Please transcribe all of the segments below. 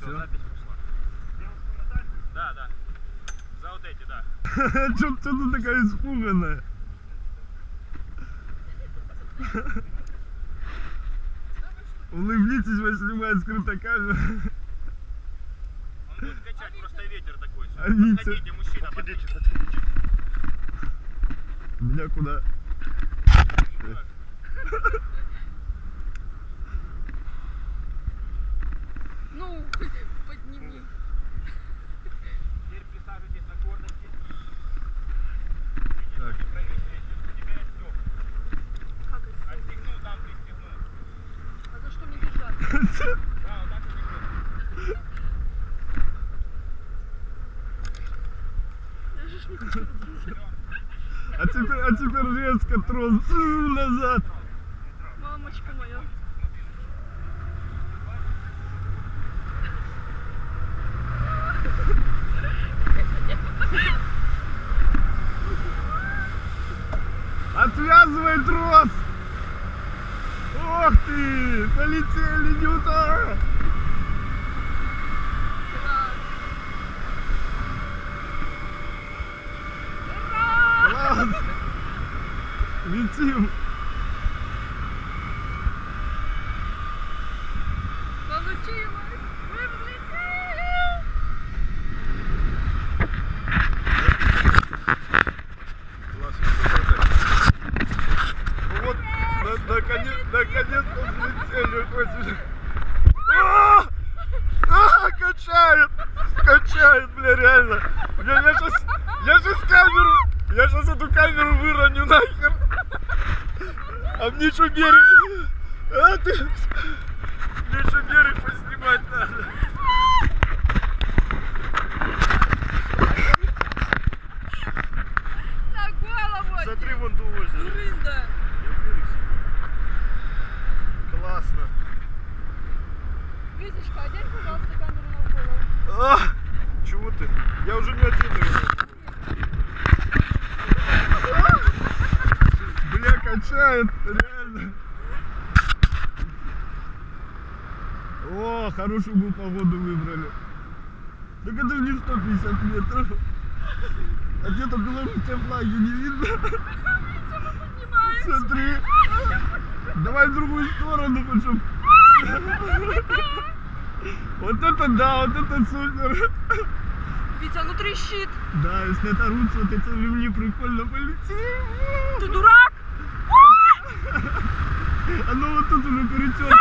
Все, запись пошла. Да, да. За вот эти, да. Что ты такая испуганная? Улыбнитесь, вас снимает скрытая камера. Он будет качать, просто ветер такой. Подходите, мужчина, подходите. Меня куда? Ну, подними. Теперь присаживайтесь на гордости. Так. Теперь отстёг. Как это? Отстегнул, там пристегнул. А за что мне держать? Да, вот так и держи. Я же ж не хочу держать. А теперь резко трос назад. Мамочка моя. Отвязывай трос! Ох ты! Полетели, Ньюта! Ладно. Летим! Получилось! Мы взлетели! Ну вот, наконец-то взлетели хоть. Качает, бля, реально. Я сейчас эту камеру выроню нахер. А мне что, берег? Мне что, берег поснимать надо? На голову! Смотри, вон ту озеро. Рында! Классно. Витечка, одень, пожалуйста, камеру на голову. Чего ты? Я уже не один, наверное. Бля, качает, реально. О, хорошую бы погоду выбрали. Так это же не 150 метров. А где-то белорусские флаги не видно. Смотри. Давай в другую сторону, почему. Вот это да, вот это супер. Витя, оно трещит. Да, если это ручь, вот эти ливни прикольно полетели. Ты дурак? Оно вот тут уже перетерло.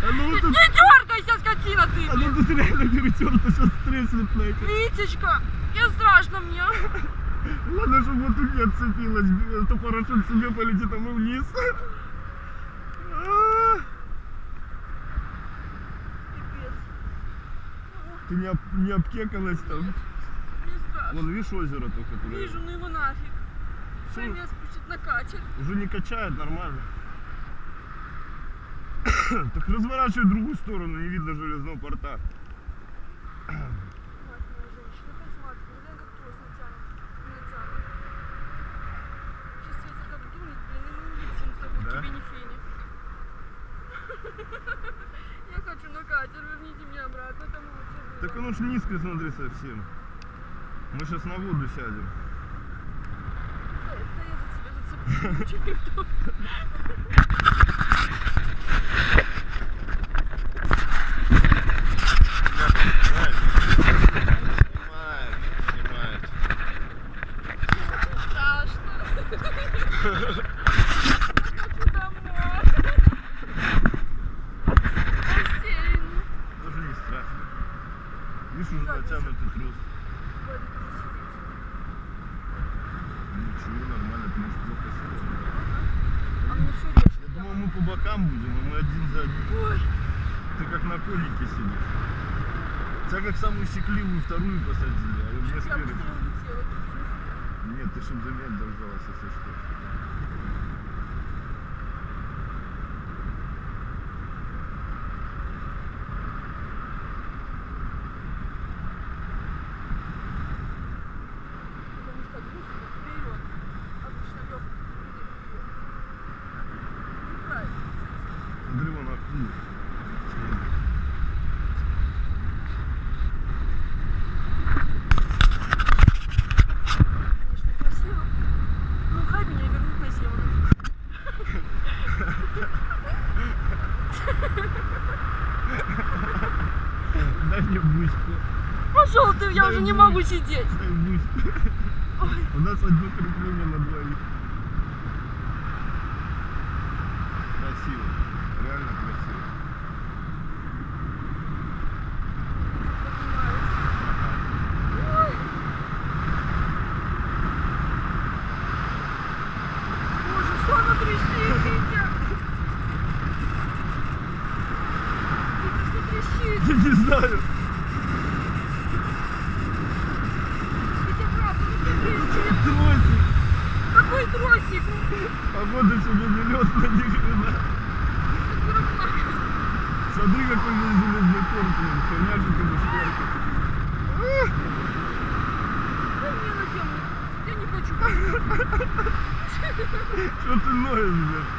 Оно вот тут... Не дергайся, скотина ты! Оно тут реально перетерто, сейчас треснет нахер. Витечка, я страшно мне. Ладно, чтобы вот тут не отцепилось, а то парашют себе полетит, а мы вниз. Пипец. Ты не обкекалась там? Мне страшно. Вон, видишь озеро только, которое... Вижу, ну его нафиг. Пусть меня спустит на катер. Уже не качает, нормально. Так разворачивай в другую сторону, не видно железного порта. Мать моя женщина, посмотри, глянь, как трос натянут. Сейчас ветер как дунет, блин, и мы улетим с тобой, Да? тебе не фени. Я хочу на катер, верните меня обратно, там лучше было. Так оно ж низко, смотри, совсем. Мы сейчас на воду сядем. Да я за тебя зацеплю. Снимает. Страшно. Хочу домой. Растерянно. Тоже не страшно. Видишь, уже натянутый трос. Ничего, нормально, ты можешь плохо сидеть. А мне все режет. Я думал, мы по бокам будем, а мы один за один. Ой. Ты как на конике сидишь. Тебя как самую секливую вторую посадили, а мне Я спереди. быстро улетела. Нет, ты чтоб за меня держалась, если что. Потому что груз вперед. Обычно легкий вперед. Неправильно. Смотри, вон акул. Мне бустку. Пошел ты, я Дай уже не бустку. могу сидеть. Дай бустку. Ой. У нас одно крепление на двоих. Красиво. Реально красиво. Боже, что оно трещит, Витя? Витя, что трещит? Я не знаю. Витя, правда, ну что трещит? Тросик. Какой тросик? Погода сегодня не лётная, ни хрена. Смотри, какой весь железный корпус. Херняшек и шкерки. Дай мне на тему. Я не хочу. Что ты ноешь, блядь?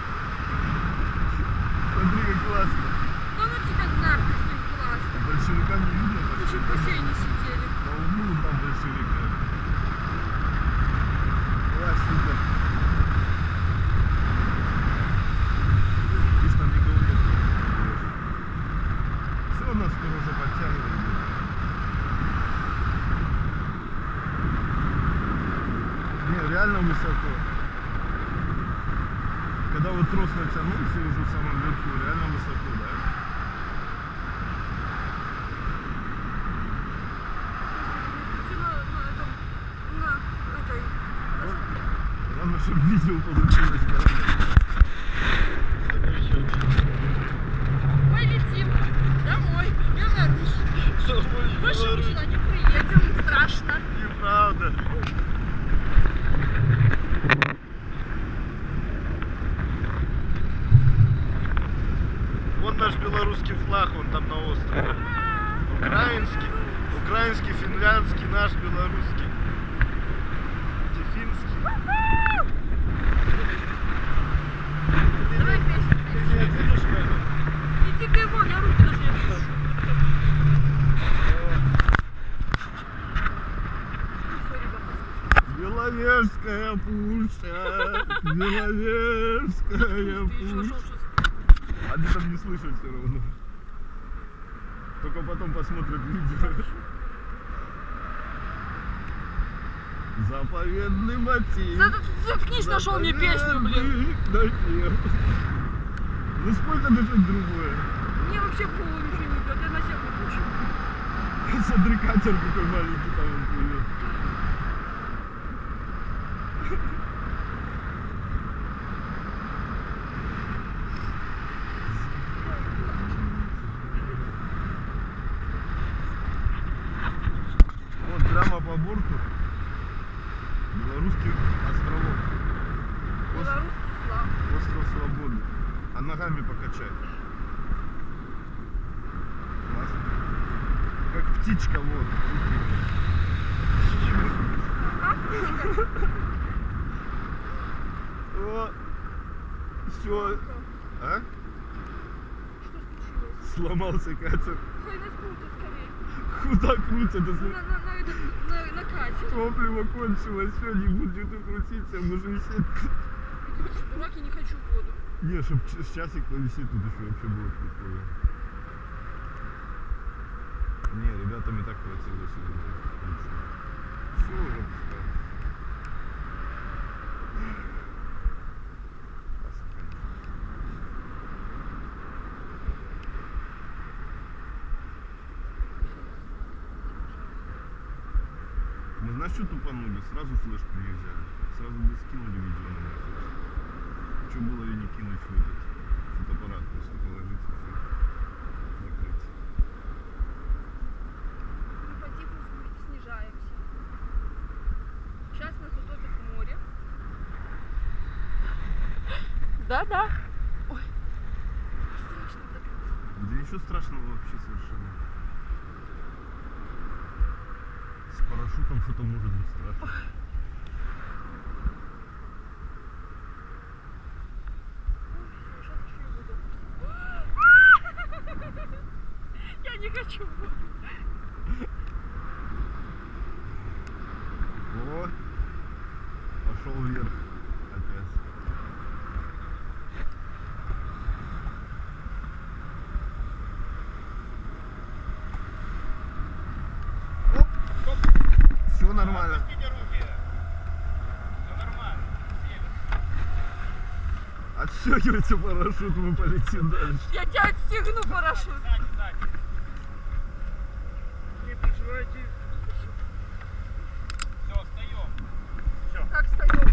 Смотри, как классно. Да ну тебя нахуй с ним классно. Большевика не видно. Мы чуть в бассейне сидели. На углу там большевика. Класс, супер. Видишь, там никого нет. Все, нас скоро уже подтягивает. Не, реально высоко. Когда вот трос натянулся уже в самом верху, реально высоко, да? Главное, чтобы видео получилось, да? Мы летим домой, в Беларусь. Больше мы сюда не приедем, страшно. Неправда. Вон наш белорусский флаг, он там на острове. Украинский, финляндский, наш белорусский. Финский. Давай песню. Ты не ответишь на это? Иди ты его, я руки даже не вижу. Беловежская пушка, Беловежская пушка. Они там не слышат все равно. Только потом посмотрят видео. Заповедный мотив. Заткнись, нашел мне песню, блин. Ну спой тогда что-нибудь другое. Мне вообще в голову ничего не идет, я на тему пущу. Смотри, катер какой маленький там он плывет. Вот прямо по борту белорусский островок. Белорусский флаг. Остров Свободы. А ногами покачай. Классно. Как птичка, вот. О, все. А? Что случилось? Сломался катер. Хай нас крутят скорее. Куда крутят? На кате. Топливо кончилось, все, не будет крутиться, может висеть. Я что, дурак, я не хочу в воду. Не, чтоб часик повисеть тут еще вообще было прикольно. Не, ребятами так красиво сегодня. Все уже пускай. Классно, конечно. Мы знаешь, что тупанули? Сразу флешку не взяли. Сразу бы скинули видео на нас. Что было и не кинуть в этот фотоаппарат, просто положить и все. Закрыть. Мы потихоньку снижаемся. Сейчас нас утопит в море. Да-да. Ой, страшно так. Да ничего страшного вообще совершенно. С парашютом что-то может быть страшно. Я не хочу в воду. О, пошел вверх опять. нормально. Отпустите руки. Все нормально. Сели. Отстегивайте парашют, мы полетим дальше. Я тебя отстегну парашют. Сзади, сзади. Не переживайте. Все, встаем. Все. Как встаем?